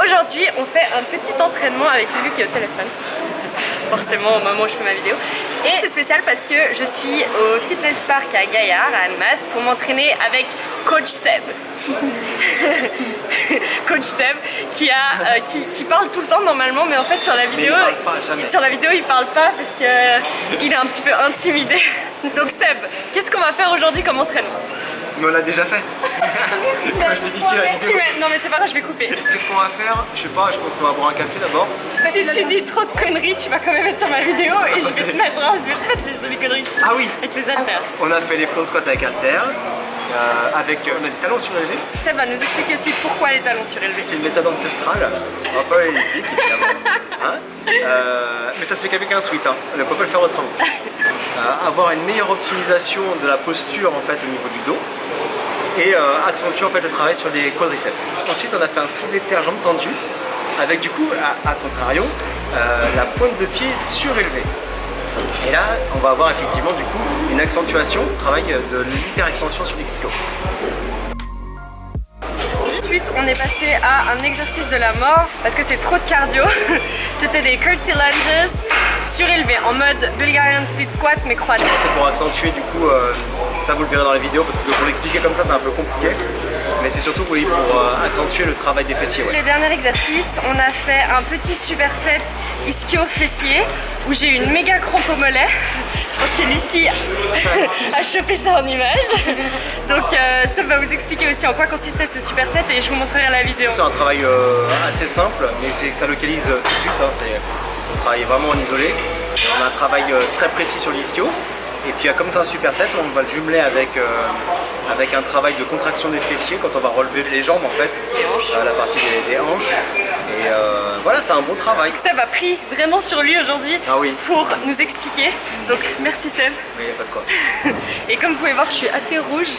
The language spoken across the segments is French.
Aujourd'hui on fait un petit entraînement avec Lulu qui est au téléphone, forcément au moment où je fais ma vidéo. Et c'est spécial parce que je suis au fitness park à Gaillard, à Annemasse, pour m'entraîner avec Coach Seb. Coach Seb qui parle tout le temps normalement, mais en fait sur la vidéo il parle pas parce que il est un petit peu intimidé. Donc Seb, qu'est-ce qu'on va faire aujourd'hui comme entraînement? Mais on l'a déjà fait. Moi je t'ai niqué la vidéo. Non mais c'est pas grave, je vais couper. Qu'est-ce qu'on va faire? Je sais pas, je pense qu'on va boire un café d'abord. Si tu dis trop de conneries, tu vas quand même être sur ma vidéo et je vais te mettre les conneries. Ah oui, avec les haltères. On a fait les front squats avec haltères. On a des talons surélevés. Seb va nous expliquer aussi pourquoi les talons surélevés. C'est une méthode ancestrale, on va pas l'éthique évidemment. Hein, mais ça se fait qu'avec un sweat, hein. On ne peut pas le faire autrement. Avoir une meilleure optimisation de la posture en fait au niveau du dos et accentuer en fait le travail sur les quadriceps. Ensuite on a fait un soulevé de terre jambes tendues avec du coup à contrario la pointe de pied surélevée. Et là, on va avoir effectivement du coup une accentuation, travail de l'hyper-extension sur l'ischio. Ensuite, on est passé à un exercice de la mort parce que c'est trop de cardio. C'était des curtsy lunges surélevés en mode Bulgarian split squat mais croisé. C'est pour accentuer du coup, ça vous le verrez dans la vidéo parce que pour l'expliquer comme ça c'est un peu compliqué. Mais c'est surtout oui, pour accentuer le travail des fessiers. Ouais. Le dernier exercice, on a fait un petit superset ischio-fessier où j'ai eu une méga crampe au mollet. Je pense que Lucie a chopé ça en image. Donc ça va vous expliquer aussi en quoi consistait ce superset et je vous montrerai la vidéo. C'est un travail assez simple, mais ça localise tout de suite. Hein, c'est pour travailler vraiment en isolé. Et on a un travail très précis sur l'ischio. Et puis comme c'est un superset, on va le jumeler avec un travail de contraction des fessiers quand on va relever les jambes en fait, la partie des hanches. Et voilà, c'est un bon travail. Seb a pris vraiment sur lui aujourd'hui pour nous expliquer. Donc merci Seb. Mais il n'y a pas de quoi. Et comme vous pouvez voir, je suis assez rouge.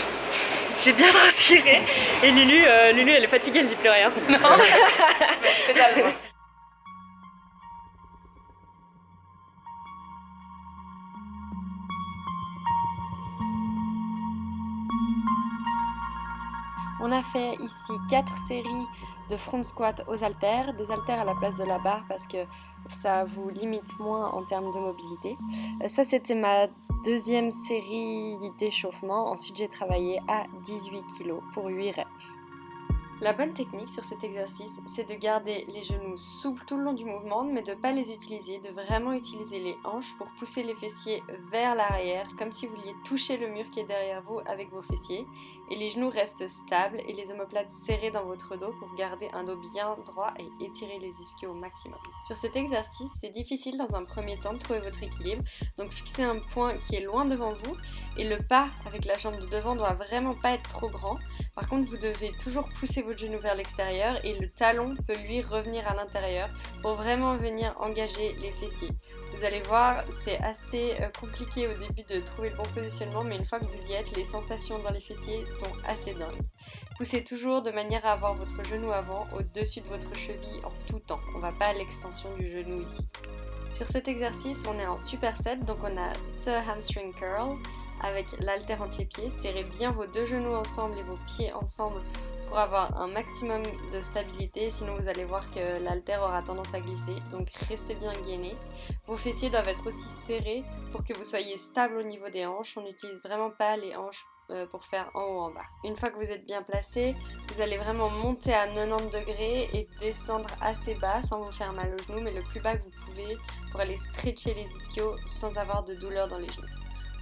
J'ai bien transpiré. Et Lulu, elle est fatiguée, elle ne dit plus rien. Non. Je pédale moi. On a fait ici 4 séries de front squat aux haltères, des haltères à la place de la barre parce que ça vous limite moins en termes de mobilité. Ça c'était ma deuxième série d'échauffement, ensuite j'ai travaillé à 18 kg pour 8 reps. La bonne technique sur cet exercice, c'est de garder les genoux souples tout le long du mouvement, mais de ne pas les utiliser, de vraiment utiliser les hanches pour pousser les fessiers vers l'arrière, comme si vous vouliez toucher le mur qui est derrière vous avec vos fessiers. Et les genoux restent stables et les omoplates serrées dans votre dos pour garder un dos bien droit et étirer les ischios au maximum. Sur cet exercice, c'est difficile dans un premier temps de trouver votre équilibre, donc fixez un point qui est loin devant vous et le pas avec la jambe de devant doit vraiment pas être trop grand. Par contre, vous devez toujours pousser votre genou vers l'extérieur et le talon peut lui revenir à l'intérieur pour vraiment venir engager les fessiers. Vous allez voir, c'est assez compliqué au début de trouver le bon positionnement, mais une fois que vous y êtes, les sensations dans les fessiers sont assez dingues. Poussez toujours de manière à avoir votre genou avant au-dessus de votre cheville en tout temps. On ne va pas à l'extension du genou ici. Sur cet exercice, on est en superset, donc on a ce hamstring curl avec l'haltère entre les pieds. Serrez bien vos deux genoux ensemble et vos pieds ensemble pour avoir un maximum de stabilité, sinon vous allez voir que l'haltère aura tendance à glisser, donc restez bien gainé. Vos fessiers doivent être aussi serrés pour que vous soyez stable au niveau des hanches. On n'utilise vraiment pas les hanches pour faire en haut en bas. Une fois que vous êtes bien placé, vous allez vraiment monter à 90 degrés et descendre assez bas sans vous faire mal aux genoux, mais le plus bas que vous pouvez pour aller stretcher les ischios sans avoir de douleur dans les genoux.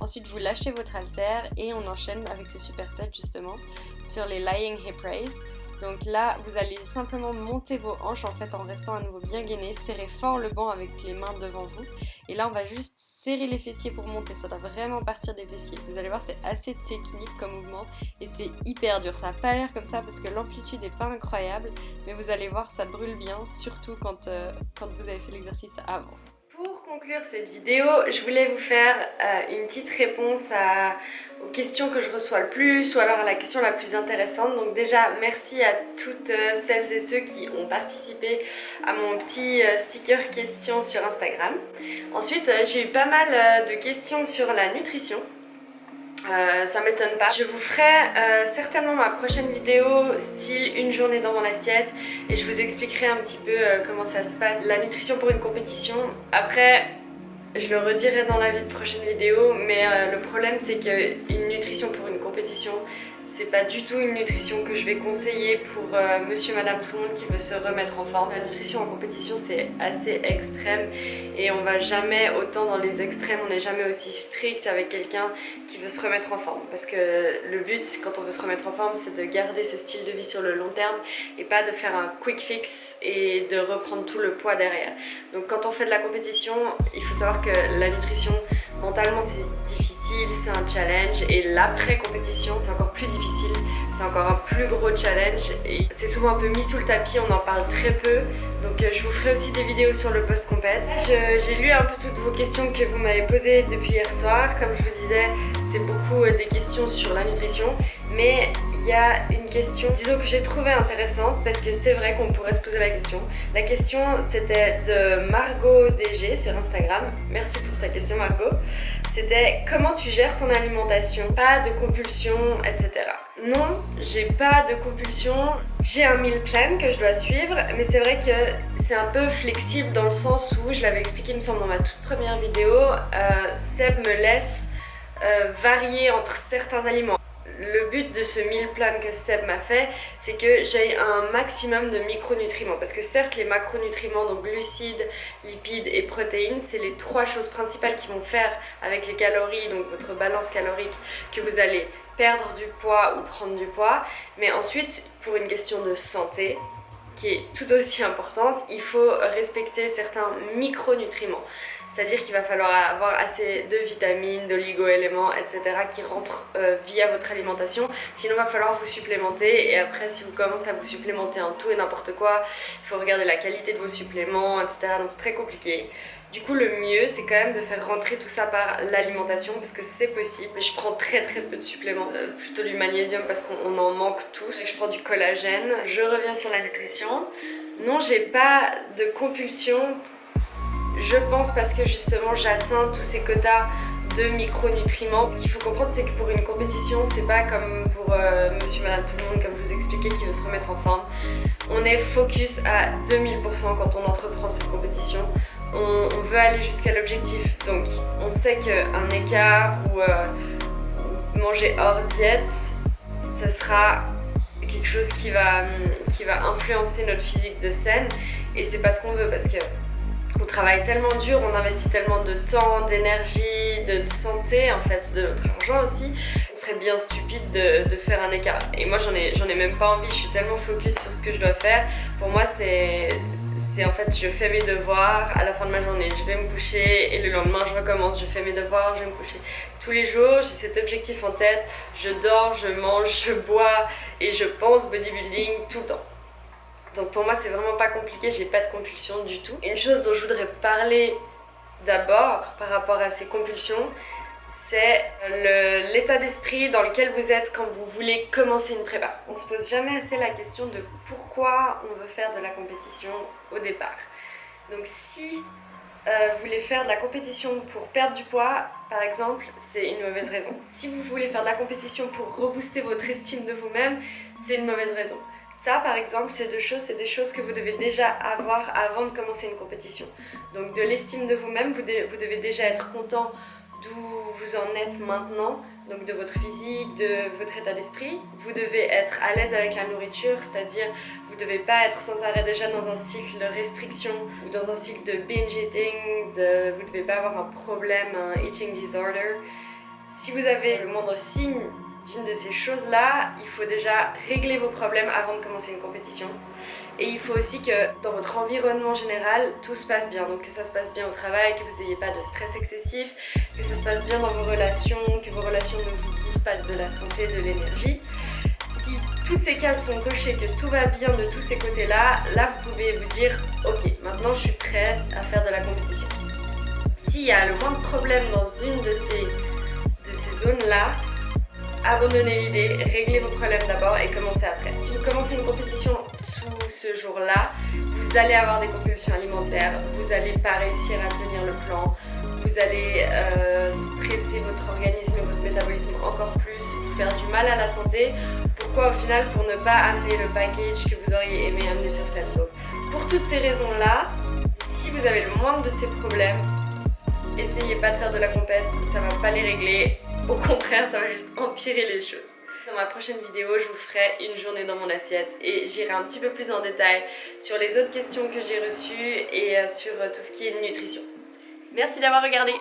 Ensuite, vous lâchez votre haltère et on enchaîne avec ce superset justement sur les lying hip raise. Donc là, vous allez simplement monter vos hanches en fait en restant à nouveau bien gainé, serrez fort le banc avec les mains devant vous. Et là, on va juste serrer les fessiers pour monter, ça doit vraiment partir des fessiers. Vous allez voir, c'est assez technique comme mouvement et c'est hyper dur. Ça n'a pas l'air comme ça parce que l'amplitude n'est pas incroyable, mais vous allez voir, ça brûle bien, surtout quand vous avez fait l'exercice avant. Pour conclure cette vidéo, je voulais vous faire une petite réponse aux questions que je reçois le plus ou alors à la question la plus intéressante. Donc déjà, merci à toutes celles et ceux qui ont participé à mon petit sticker questions sur Instagram. Ensuite, j'ai eu pas mal de questions sur la nutrition. Ça m'étonne pas. Je vous ferai certainement ma prochaine vidéo style une journée dans mon assiette et je vous expliquerai un petit peu comment ça se passe, la nutrition pour une compétition. Après, je le redirai dans la prochaine vidéo, mais le problème c'est qu'une nutrition pour une compétition, c'est pas du tout une nutrition que je vais conseiller pour monsieur, madame, tout le monde qui veut se remettre en forme. La nutrition en compétition c'est assez extrême et on va jamais autant dans les extrêmes, on n'est jamais aussi strict avec quelqu'un qui veut se remettre en forme. Parce que le but quand on veut se remettre en forme c'est de garder ce style de vie sur le long terme et pas de faire un quick fix et de reprendre tout le poids derrière. Donc quand on fait de la compétition, il faut savoir que la nutrition mentalement c'est difficile, c'est un challenge et l'après-compétition c'est encore plus difficile, c'est encore un plus gros challenge et c'est souvent un peu mis sous le tapis, on en parle très peu. Donc je vous ferai aussi des vidéos sur le post-compète. J'ai lu un peu toutes vos questions que vous m'avez posées depuis hier soir. Comme je vous disais, c'est beaucoup des questions sur la nutrition, mais il y a une question, disons que j'ai trouvé intéressante parce que c'est vrai qu'on pourrait se poser la question. La question c'était de Margot DG sur Instagram. Merci pour ta question Margot. C'était comment tu gères ton alimentation, pas de compulsion, etc. Non, j'ai pas de compulsion. J'ai un meal plan que je dois suivre, mais c'est vrai que c'est un peu flexible dans le sens où, je l'avais expliqué il me semble dans ma toute première vidéo, Seb me laisse varier entre certains aliments. Le but de ce meal plan que Seb m'a fait, c'est que j'ai un maximum de micronutriments. Parce que certes, les macronutriments, donc glucides, lipides et protéines, c'est les trois choses principales qui vont faire avec les calories, donc votre balance calorique, que vous allez perdre du poids ou prendre du poids. Mais ensuite, pour une question de santé, qui est tout aussi importante, il faut respecter certains micronutriments. C'est-à-dire qu'il va falloir avoir assez de vitamines, d'oligo-éléments, etc. qui rentrent via votre alimentation. Sinon, il va falloir vous supplémenter. Et après, si vous commencez à vous supplémenter en tout et n'importe quoi, il faut regarder la qualité de vos suppléments, etc. Donc c'est très compliqué. Du coup, le mieux, c'est quand même de faire rentrer tout ça par l'alimentation parce que c'est possible. Mais je prends très peu de suppléments, plutôt du magnésium parce qu'on en manque tous. Je prends du collagène. Je reviens sur la nutrition. Non, j'ai pas de compulsion. Je pense parce que justement j'atteins tous ces quotas de micronutriments. Ce qu'il faut comprendre, c'est que pour une compétition, c'est pas comme pour monsieur, madame, tout le monde, comme je vous expliquais, qui veut se remettre en forme. On est focus à 2000% quand on entreprend cette compétition. On veut aller jusqu'à l'objectif. Donc on sait qu'un écart ou manger hors diète, ce sera quelque chose qui va influencer notre physique de scène. Et c'est pas ce qu'on veut parce que on travaille tellement dur, on investit tellement de temps, d'énergie, de santé, en fait, de notre argent aussi. On serait bien stupide de faire un écart. Et moi, j'en ai même pas envie, je suis tellement focus sur ce que je dois faire. Pour moi, c'est en fait, je fais mes devoirs à la fin de ma journée, je vais me coucher et le lendemain, je recommence, je fais mes devoirs, je vais me coucher. Tous les jours, j'ai cet objectif en tête, je dors, je mange, je bois et je pense bodybuilding tout le temps. Donc pour moi c'est vraiment pas compliqué, j'ai pas de compulsion du tout. Une chose dont je voudrais parler d'abord par rapport à ces compulsions, c'est l'état d'esprit dans lequel vous êtes quand vous voulez commencer une prépa. On se pose jamais assez la question de pourquoi on veut faire de la compétition au départ. Donc si vous voulez faire de la compétition pour perdre du poids, par exemple, c'est une mauvaise raison. Si vous voulez faire de la compétition pour rebooster votre estime de vous-même, c'est une mauvaise raison. Ça, par exemple, c'est des choses que vous devez déjà avoir avant de commencer une compétition. Donc de l'estime de vous-même, vous devez déjà être content d'où vous en êtes maintenant, donc de votre physique, de votre état d'esprit. Vous devez être à l'aise avec la nourriture, c'est-à-dire vous ne devez pas être sans arrêt déjà dans un cycle de restriction ou dans un cycle de binge eating, vous ne devez pas avoir un problème, un eating disorder. Si vous avez le moindre signe d'une de ces choses-là, il faut déjà régler vos problèmes avant de commencer une compétition. Et il faut aussi que dans votre environnement général, tout se passe bien. Donc que ça se passe bien au travail, que vous n'ayez pas de stress excessif, que ça se passe bien dans vos relations, que vos relations ne vous bouffent pas de la santé, de l'énergie. Si toutes ces cases sont cochées, que tout va bien de tous ces côtés-là, là vous pouvez vous dire « Ok, maintenant je suis prête à faire de la compétition ». S'il y a le moindre problème dans une de ces zones-là, abandonnez l'idée, réglez vos problèmes d'abord et commencez après. Si vous commencez une compétition sous ce jour-là, vous allez avoir des compulsions alimentaires, vous n'allez pas réussir à tenir le plan, vous vous allez stresser votre organisme et votre métabolisme encore plus, vous faire du mal à la santé. Pourquoi au final? Pour ne pas amener le package que vous auriez aimé amener sur scène. Donc, pour toutes ces raisons-là, si vous avez le moindre de ces problèmes, essayez pas de faire de la compète, ça va pas les régler. Au contraire, ça va juste empirer les choses. Dans ma prochaine vidéo, je vous ferai une journée dans mon assiette et j'irai un petit peu plus en détail sur les autres questions que j'ai reçues et sur tout ce qui est nutrition. Merci d'avoir regardé.